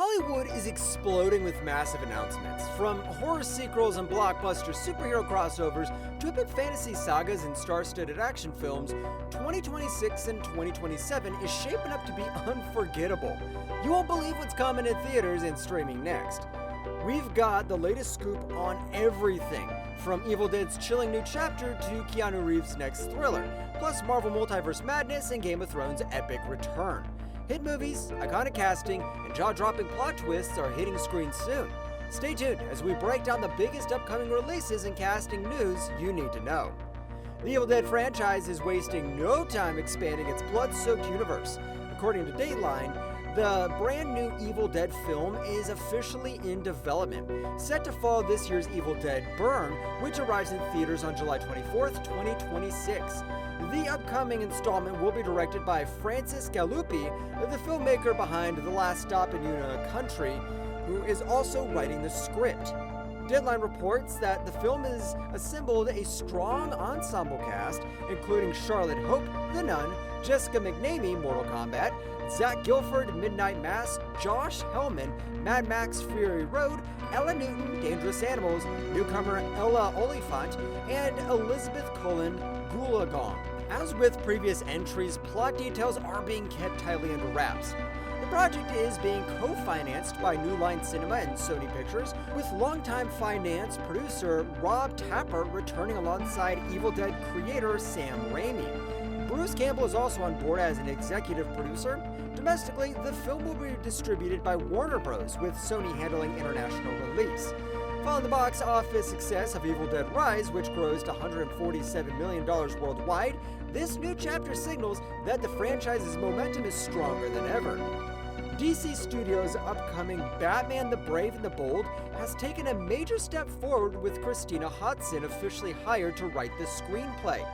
Hollywood is exploding with massive announcements, from horror sequels and blockbuster superhero crossovers to epic fantasy sagas and star-studded action films. 2026 and 2027 is shaping up to be unforgettable. You won't believe what's coming in theaters and streaming next. We've got the latest scoop on everything, from Evil Dead's chilling new chapter to Keanu Reeves' next thriller, plus Marvel Multiverse Madness and Game of Thrones' epic return. Hit movies, iconic casting, and jaw-dropping plot twists are hitting screens soon. Stay tuned as we break down the biggest upcoming releases and casting news you need to know. The Evil Dead franchise is wasting no time expanding its blood-soaked universe. According to Dateline, the brand new Evil Dead film is officially in development, set to follow this year's Evil Dead Burn, which arrives in theaters on July 24th, 2026. The upcoming installment will be directed by Francis Galuppi, the filmmaker behind The Last Stop in Una Country, who is also writing the script. Deadline reports that the film has assembled a strong ensemble cast, including Charlotte Hope, The Nun, Jessica McNamee, Mortal Kombat, Zach Gilford, Midnight Mass, Josh Hellman, Mad Max Fury Road, Ella Newton, Dangerous Animals, newcomer Ella Oliphant, and Elizabeth Cullen Goolagong. As with previous entries, plot details are being kept tightly under wraps. The project is being co-financed by New Line Cinema and Sony Pictures, with longtime finance producer Rob Tapper returning alongside Evil Dead creator Sam Raimi. Bruce Campbell is also on board as an executive producer. Domestically, the film will be distributed by Warner Bros., with Sony handling international release. Following the box office success of Evil Dead Rise, which grossed $147 million worldwide, this new chapter signals that the franchise's momentum is stronger than ever. DC Studios' upcoming Batman the Brave and the Bold has taken a major step forward, with Christina Hodson officially hired to write the screenplay.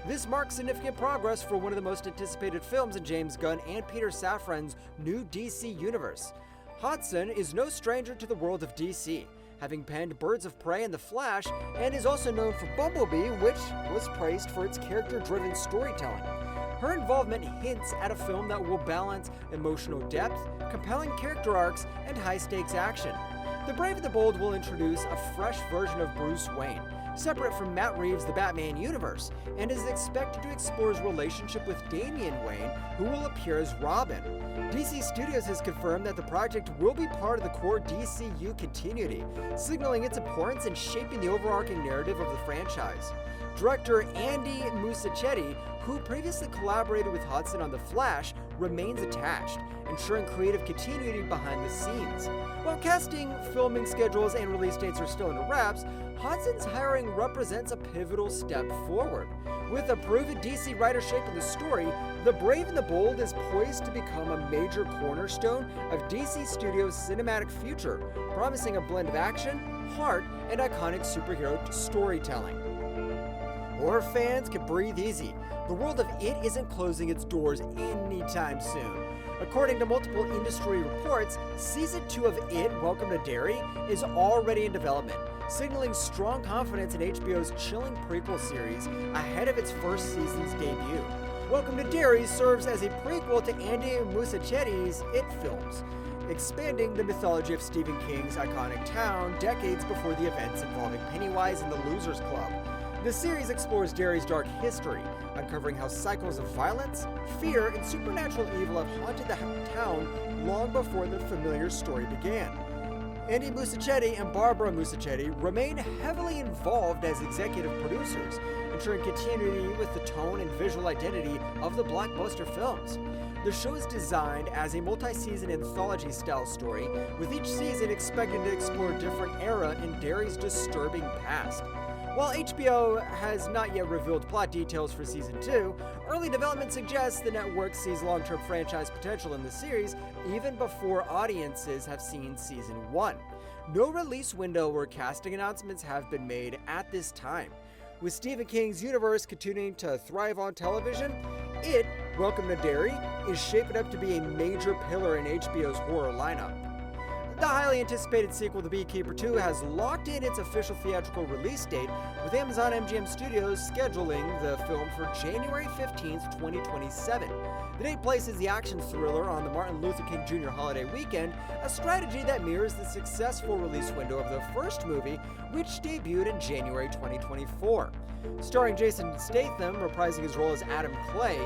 This marks significant progress for one of the most anticipated films in James Gunn and Peter Safran's new DC universe. Hodson is no stranger to the world of DC, having penned Birds of Prey and The Flash, and is also known for Bumblebee, which was praised for its character-driven storytelling. Her involvement hints at a film that will balance emotional depth, compelling character arcs, and high-stakes action. The Brave and the Bold will introduce a fresh version of Bruce Wayne, separate from Matt Reeves' The Batman universe, and is expected to explore his relationship with Damian Wayne, who will appear as Robin. DC Studios has confirmed that the project will be part of the core DCU continuity, signaling its importance in shaping the overarching narrative of the franchise. Director Andy Muschietti, who previously collaborated with Hodson on The Flash, remains attached, ensuring creative continuity behind the scenes. While casting, filming schedules, and release dates are still under wraps, Hodson's hiring represents a pivotal step forward. With a proven DC writer shaping the story, The Brave and the Bold is poised to become a major cornerstone of DC Studios' cinematic future, promising a blend of action, heart, and iconic superhero storytelling. Horror fans can breathe easy. The world of It isn't closing its doors anytime soon. According to multiple industry reports, Season 2 of It, Welcome to Derry, is already in development, signaling strong confidence in HBO's chilling prequel series ahead of its first season's debut. Welcome to Derry serves as a prequel to Andy Muschietti's It films, expanding the mythology of Stephen King's iconic town decades before the events involving Pennywise and the Losers Club. The series explores Derry's dark history, uncovering how cycles of violence, fear, and supernatural evil have haunted the town long before the familiar story began. Andy Muschietti and Barbara Muschietti remain heavily involved as executive producers, ensuring continuity with the tone and visual identity of the blockbuster films. The show is designed as a multi-season anthology-style story, with each season expected to explore a different era in Derry's disturbing past. While HBO has not yet revealed plot details for Season 2, early development suggests the network sees long-term franchise potential in the series even before audiences have seen Season 1. No release window or casting announcements have been made at this time. With Stephen King's universe continuing to thrive on television, It, Welcome to Derry, is shaping up to be a major pillar in HBO's horror lineup. The highly anticipated sequel to Beekeeper 2 has locked in its official theatrical release date, with Amazon MGM Studios scheduling the film for January 15th, 2027. The date places the action thriller on the Martin Luther King Jr. holiday weekend, a strategy that mirrors the successful release window of the first movie, which debuted in January 2024. Starring Jason Statham reprising his role as Adam Clay,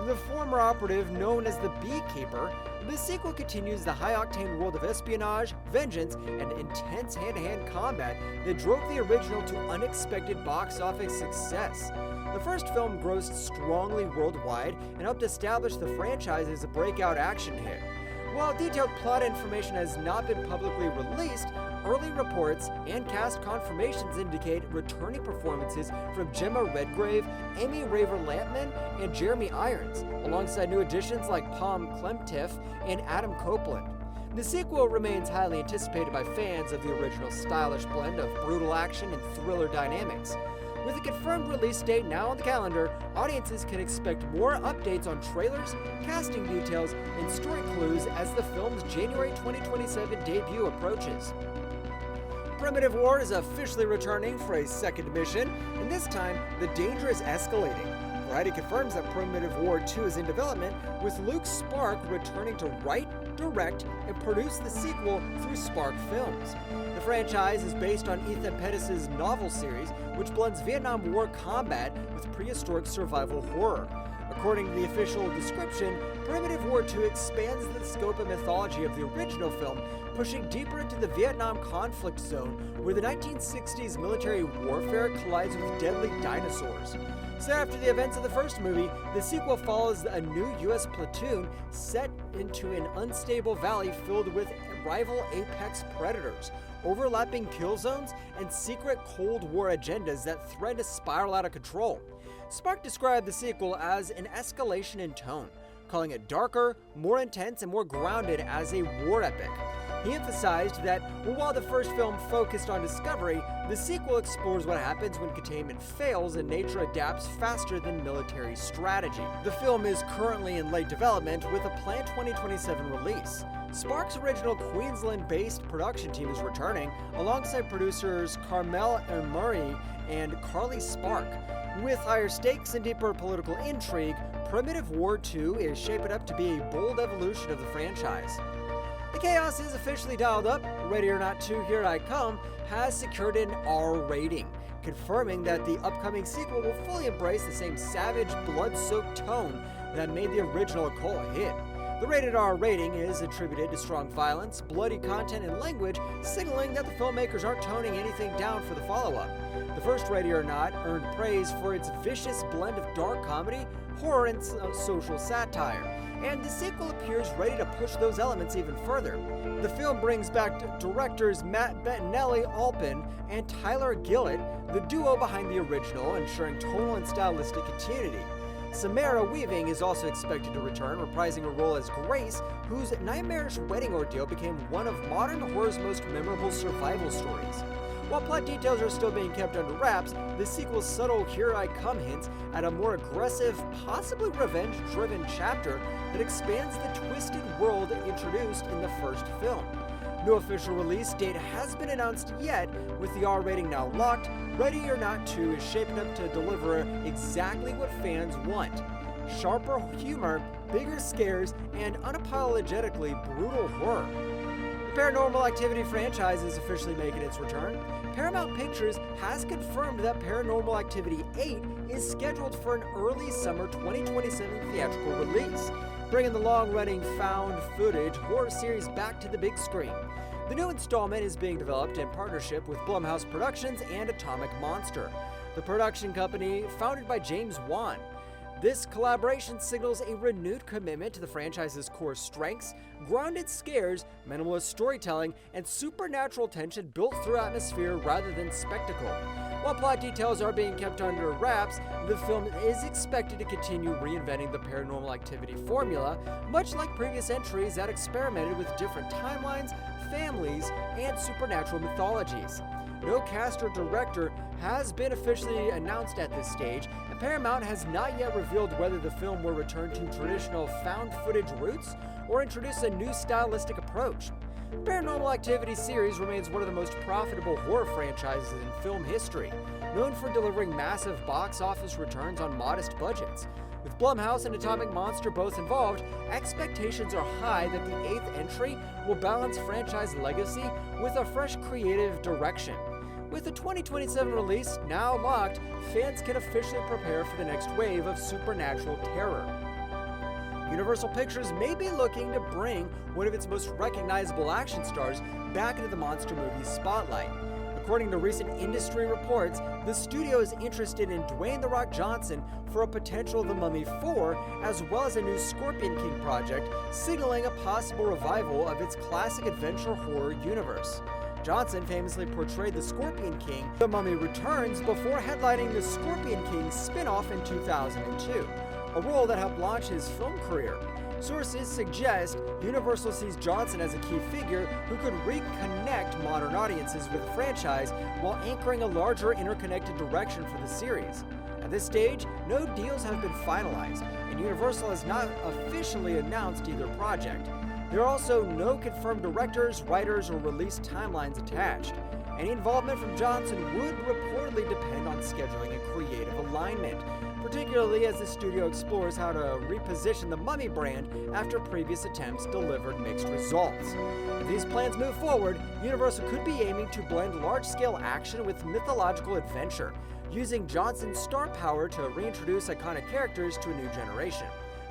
the former operative known as the Beekeeper, the sequel continues the high-octane world of espionage, vengeance, and intense hand-to-hand combat that drove the original to unexpected box office success. The first film grossed strongly worldwide and helped establish the franchise as a breakout action hit. While detailed plot information has not been publicly released, early reports and cast confirmations indicate returning performances from Gemma Redgrave, Amy Raver-Lampman, and Jeremy Irons, alongside new additions like Palm Clemtiff and Adam Copeland. The sequel remains highly anticipated by fans of the original stylish blend of brutal action and thriller dynamics. With a confirmed release date now on the calendar, audiences can expect more updates on trailers, casting details, and story clues as the film's January 2027 debut approaches. Primitive War is officially returning for a second mission, and this time, the danger is escalating. Variety confirms that Primitive War 2 is in development, with Luke Spark returning to write, direct, and produce the sequel through Spark Films. The franchise is based on Ethan Pettis' novel series, which blends Vietnam War combat with prehistoric survival horror. According to the official description, Primitive War 2 expands the scope and mythology of the original film, pushing deeper into the Vietnam conflict zone, where the 1960s military warfare collides with deadly dinosaurs. So after the events of the first movie, the sequel follows a new U.S. platoon set into an unstable valley filled with rival apex predators, overlapping kill zones, and secret Cold War agendas that threaten to spiral out of control. Spark described the sequel as an escalation in tone, calling it darker, more intense, and more grounded as a war epic. He emphasized that while the first film focused on discovery, the sequel explores what happens when containment fails and nature adapts faster than military strategy. The film is currently in late development with a planned 2027 release. Spark's original Queensland-based production team is returning, alongside producers Carmel Murray and Carly Spark. With higher stakes and deeper political intrigue, Primitive War 2 is shaping up to be a bold evolution of the franchise. The chaos is officially dialed up. Ready or Not 2 Here I Come has secured an R rating, confirming that the upcoming sequel will fully embrace the same savage, blood-soaked tone that made the original a cult hit. The rated R rating is attributed to strong violence, bloody content, and language, signaling that the filmmakers aren't toning anything down for the follow-up. The first Ready or Not earned praise for its vicious blend of dark comedy, horror, and social satire, and the sequel appears ready to push those elements even further. The film brings back directors Matt Bettinelli-Alpin and Tyler Gillett, the duo behind the original, ensuring tonal and stylistic continuity. Samara Weaving is also expected to return, reprising her role as Grace, whose nightmarish wedding ordeal became one of modern horror's most memorable survival stories. While plot details are still being kept under wraps, the sequel's subtle Here I Come hints at a more aggressive, possibly revenge-driven chapter that expands the twisted world introduced in the first film. No official release date has been announced yet, with the R rating now locked. Ready or Not 2 is shaping up to deliver exactly what fans want: sharper humor, bigger scares, and unapologetically brutal horror. The Paranormal Activity franchise is officially making its return. Paramount Pictures has confirmed that Paranormal Activity 8 is scheduled for an early summer 2027 theatrical release, bringing the long-running found footage horror series back to the big screen. The new installment is being developed in partnership with Blumhouse Productions and Atomic Monster, the production company founded by James Wan. This collaboration signals a renewed commitment to the franchise's core strengths: grounded scares, minimalist storytelling, and supernatural tension built through atmosphere rather than spectacle. While plot details are being kept under wraps, the film is expected to continue reinventing the Paranormal Activity formula, much like previous entries that experimented with different timelines, families, and supernatural mythologies. No cast or director has been officially announced at this stage, and Paramount has not yet revealed whether the film will return to traditional found footage roots or introduce a new stylistic approach. The Paranormal Activity series remains one of the most profitable horror franchises in film history, known for delivering massive box office returns on modest budgets. With Blumhouse and Atomic Monster both involved, expectations are high that the 8th entry will balance franchise legacy with a fresh creative direction. With the 2027 release now locked, fans can officially prepare for the next wave of supernatural terror. Universal Pictures may be looking to bring one of its most recognizable action stars back into the monster movie's spotlight. According to recent industry reports, the studio is interested in Dwayne "The Rock" Johnson for a potential The Mummy 4, as well as a new Scorpion King project, signaling a possible revival of its classic adventure horror universe. Johnson famously portrayed the Scorpion King in The Mummy Returns before headlining the Scorpion King spin-off in 2002, a role that helped launch his film career. Sources suggest Universal sees Johnson as a key figure who could reconnect modern audiences with the franchise while anchoring a larger interconnected direction for the series. At this stage, no deals have been finalized, and Universal has not officially announced either project. There are also no confirmed directors, writers, or release timelines attached. Any involvement from Johnson would reportedly depend on scheduling and creative alignment, particularly as the studio explores how to reposition the Mummy brand after previous attempts delivered mixed results. If these plans move forward, Universal could be aiming to blend large-scale action with mythological adventure, using Johnson's star power to reintroduce iconic characters to a new generation.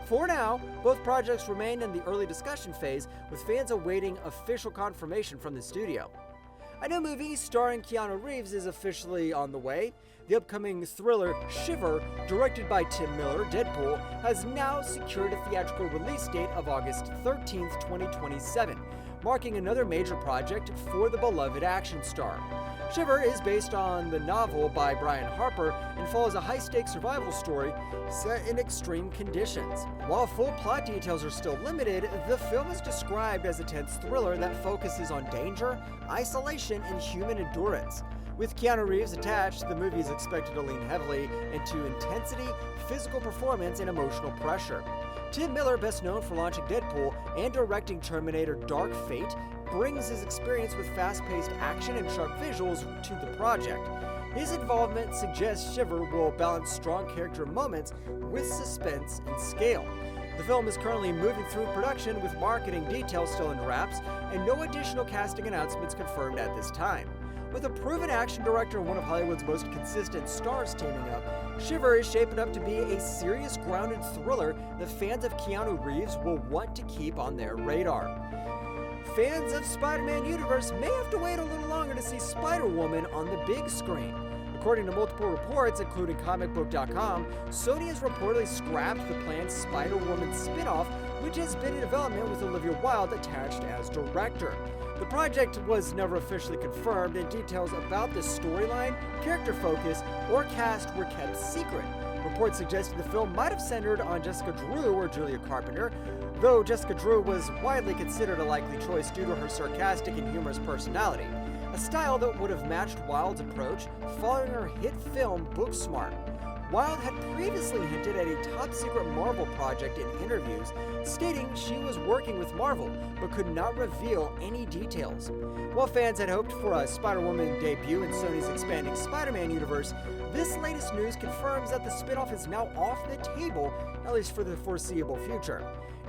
For now, both projects remain in the early discussion phase, with fans awaiting official confirmation from the studio. A new movie starring Keanu Reeves is officially on the way. The upcoming thriller Shiver, directed by Tim Miller, Deadpool, has now secured a theatrical release date of August 13, 2027, marking another major project for the beloved action star. Shiver is based on the novel by Brian Harper and follows a high-stakes survival story set in extreme conditions. While full plot details are still limited, the film is described as a tense thriller that focuses on danger, isolation, and human endurance. With Keanu Reeves attached, the movie is expected to lean heavily into intensity, physical performance, and emotional pressure. Tim Miller, best known for launching Deadpool and directing Terminator Dark Fate, brings his experience with fast-paced action and sharp visuals to the project. His involvement suggests Shiver will balance strong character moments with suspense and scale. The film is currently moving through production with marketing details still in wraps and no additional casting announcements confirmed at this time. With a proven action director and one of Hollywood's most consistent stars teaming up, Shiver is shaping up to be a serious, grounded thriller that fans of Keanu Reeves will want to keep on their radar. Fans of Spider-Man universe may have to wait a little longer to see Spider-Woman on the big screen. According to multiple reports, including comicbook.com, Sony has reportedly scrapped the planned Spider-Woman spin-off, which has been in development with Olivia Wilde attached as director. The project was never officially confirmed, and details about the storyline, character focus, or cast were kept secret. Reports suggested the film might have centered on Jessica Drew or Julia Carpenter, though Jessica Drew was widely considered a likely choice due to her sarcastic and humorous personality, a style that would have matched Wilde's approach following her hit film Booksmart. Wilde had previously hinted at a top-secret Marvel project in interviews, stating she was working with Marvel, but could not reveal any details. While fans had hoped for a Spider-Woman debut in Sony's expanding Spider-Man universe, this latest news confirms that the spin-off is now off the table, at least for the foreseeable future.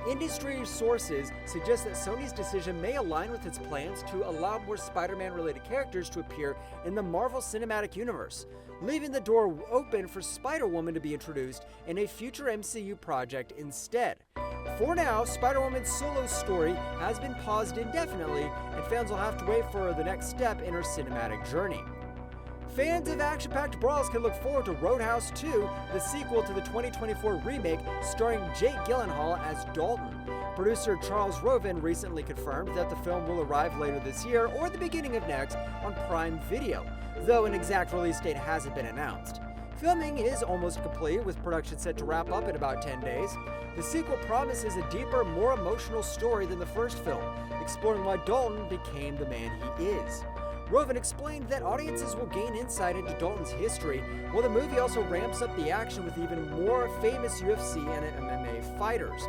Industry sources suggest that Sony's decision may align with its plans to allow more Spider-Man-related characters to appear in the Marvel Cinematic Universe, leaving the door open for Spider-Woman to be introduced in a future MCU project instead. For now, Spider-Woman's solo story has been paused indefinitely, and fans will have to wait for the next step in her cinematic journey. Fans of action-packed brawls can look forward to Roadhouse 2, the sequel to the 2024 remake starring Jake Gyllenhaal as Dalton. Producer Charles Roven recently confirmed that the film will arrive later this year or the beginning of next on Prime Video, though an exact release date hasn't been announced. Filming is almost complete, with production set to wrap up in about 10 days. The sequel promises a deeper, more emotional story than the first film, exploring why Dalton became the man he is. Roven explained that audiences will gain insight into Dalton's history, while the movie also ramps up the action with even more famous UFC and MMA fighters.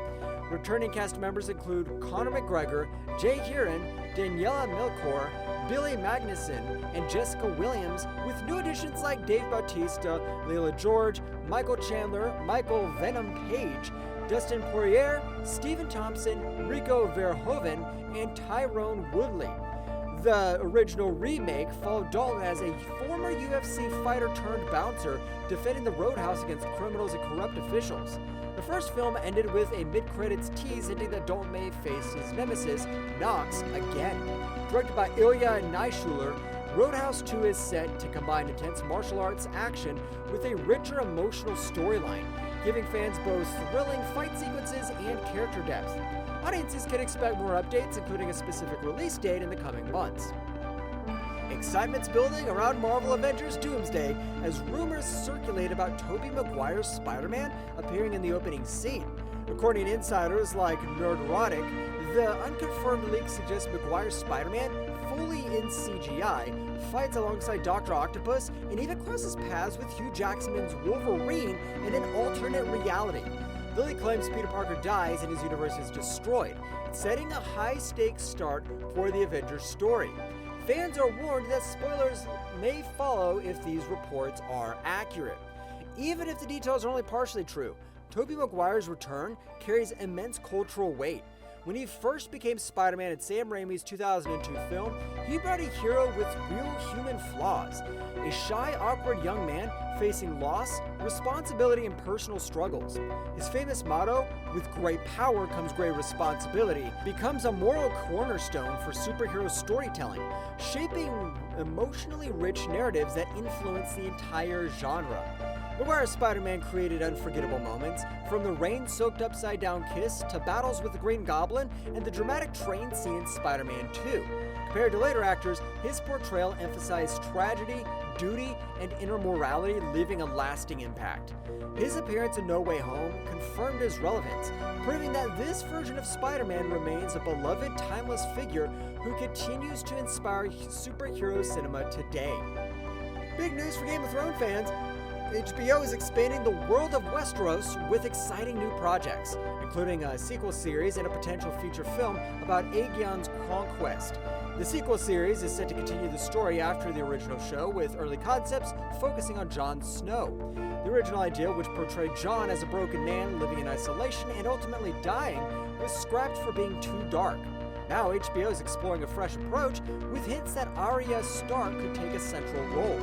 Returning cast members include Conor McGregor, Jay Heron, Daniela Milcor, Billy Magnuson, and Jessica Williams, with new additions like Dave Bautista, Layla George, Michael Chandler, Michael Venom Page, Dustin Poirier, Stephen Thompson, Rico Verhoeven, and Tyrone Woodley. The original remake followed Dalton as a former UFC fighter turned bouncer defending the Roadhouse against criminals and corrupt officials. The first film ended with a mid-credits tease hinting that Dalton may face his nemesis, Knox, again. Directed by Ilya Naishuller, Roadhouse 2 is set to combine intense martial arts action with a richer emotional storyline, giving fans both thrilling fight sequences and character depth. Audiences can expect more updates, including a specific release date in the coming months. Excitement's building around Marvel Avengers Doomsday as rumors circulate about Tobey Maguire's Spider-Man appearing in the opening scene. According to insiders like Nerdrotic, the unconfirmed leak suggests Maguire's Spider-Man, fully in CGI, fights alongside Dr. Octopus and even crosses paths with Hugh Jackman's Wolverine in an alternate reality. The leak claims Peter Parker dies and his universe is destroyed, setting a high-stakes start for the Avengers story. Fans are warned that spoilers may follow if these reports are accurate. Even if the details are only partially true, Tobey Maguire's return carries immense cultural weight. When he first became Spider-Man in Sam Raimi's 2002 film, he brought a hero with real human flaws. A shy, awkward young man facing loss, responsibility, and personal struggles. His famous motto, "With great power comes great responsibility," becomes a moral cornerstone for superhero storytelling, shaping emotionally rich narratives that influence the entire genre. Maguire's Spider-Man created unforgettable moments, from the rain-soaked upside-down kiss to battles with the Green Goblin and the dramatic train scene in Spider-Man 2. Compared to later actors, his portrayal emphasized tragedy, duty, and inner morality, leaving a lasting impact. His appearance in No Way Home confirmed his relevance, proving that this version of Spider-Man remains a beloved, timeless figure who continues to inspire superhero cinema today. Big news for Game of Thrones fans! HBO is expanding the world of Westeros with exciting new projects, including a sequel series and a potential feature film about Aegon's conquest. The sequel series is set to continue the story after the original show, with early concepts focusing on Jon Snow. The original idea, which portrayed Jon as a broken man living in isolation and ultimately dying, was scrapped for being too dark. Now HBO is exploring a fresh approach, with hints that Arya Stark could take a central role.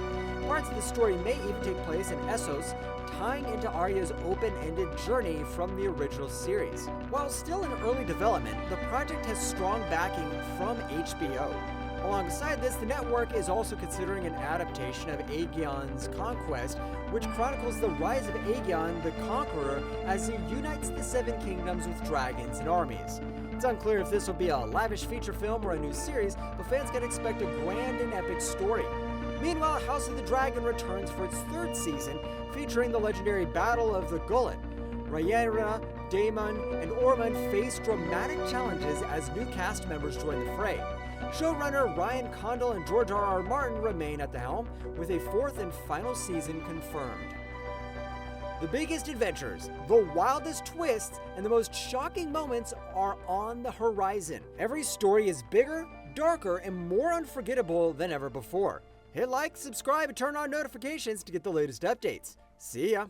Parts of the story may even take place in Essos, tying into Arya's open-ended journey from the original series. While still in early development, the project has strong backing from HBO. Alongside this, the network is also considering an adaptation of Aegon's Conquest, which chronicles the rise of Aegon the Conqueror as he unites the Seven Kingdoms with dragons and armies. It's unclear if this will be a lavish feature film or a new series, but fans can expect a grand and epic story. Meanwhile, House of the Dragon returns for its third season, featuring the legendary Battle of the Gullet. Rhaenyra, Daemon, and Ormond face dramatic challenges as new cast members join the fray. Showrunner Ryan Condal and George R.R. Martin remain at the helm, with a fourth and final season confirmed. The biggest adventures, the wildest twists, and the most shocking moments are on the horizon. Every story is bigger, darker, and more unforgettable than ever before. Hit like, subscribe, and turn on notifications to get the latest updates. See ya!